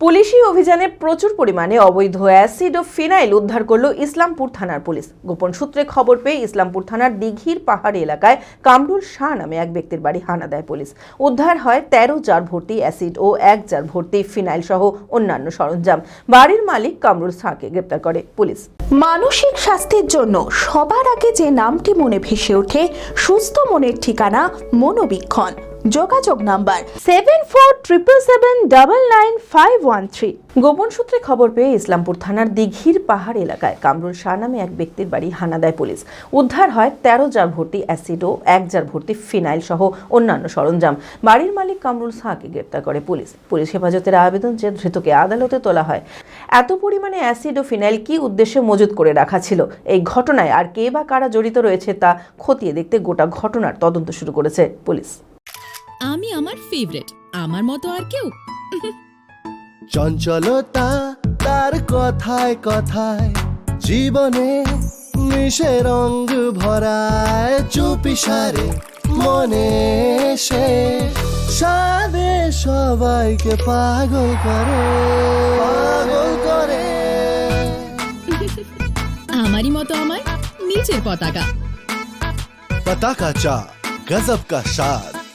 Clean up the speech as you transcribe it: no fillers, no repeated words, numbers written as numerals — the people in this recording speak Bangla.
পুলিশি অভিযানে প্রচুর পরিমাণে অবৈধ অ্যাসিড ও ফিনাইল উদ্ধার করল ইসলামপুর থানার পুলিশ। গোপন সূত্রে খবর পেয়ে ইসলামপুর থানার দিঘির পাহাড়ি এলাকায় কামরুল শাহ নামে এক ব্যক্তির বাড়ি হানা দেয় পুলিশ। উদ্ধার হয় 13 জার ভর্তি অ্যাসিড ও 1 জার ভর্তি ফিনাইল সহ অন্যান্য সরঞ্জাম। বাড়ির মালিক কামরুল শাহকে গ্রেপ্তার করে পুলিশ। মানসিক স্বাস্থ্যের জন্য সবার আগে যে নামটি মনে ভেসে ওঠে, সুস্থ মনের ঠিকানা মনোবীক্ষণ। যোগাযোগ নাম্বার 7477799513। গোপন সূত্রে খবর পেয়ে ইসলামপুর থানার দিঘির পাহাড় এলাকায় কামরুল শাহ নামে এক ব্যক্তির বাড়ি হানা দেয় পুলিশ। উদ্ধার হয় 13 জার ভর্তি অ্যাসিড ও 1 জার ভর্তি ফিনাইল সহ অন্যান্য সরঞ্জাম। বাড়ির মালিক কামরুল শাহকে গ্রেপ্তার করে পুলিশ। পুলিশ হেফাজতের আবেদন যে ধৃতকে আদালতে তোলা হয়। এত পরিমাণে অ্যাসিড ও ফিনাইল কি উদ্দেশ্যে মজুত করে রাখা ছিল, এই ঘটনায় আর কে বা কারা জড়িত রয়েছে তা খতিয়ে দেখতে গোটা ঘটনার তদন্ত শুরু করেছে পুলিশ। আমি আমার ফেভারিট, আমার মতো আর কেউ? চঞ্চলতা তার কথায় কথায় জীবনে মিশে রঙ ভরায়, চুপি সারে মনে সে সাদে সবাইকে পাগল করে, পাগল করে। আমারই মতো আমার নিচের পতাকা। पता का चा गजब का शाद।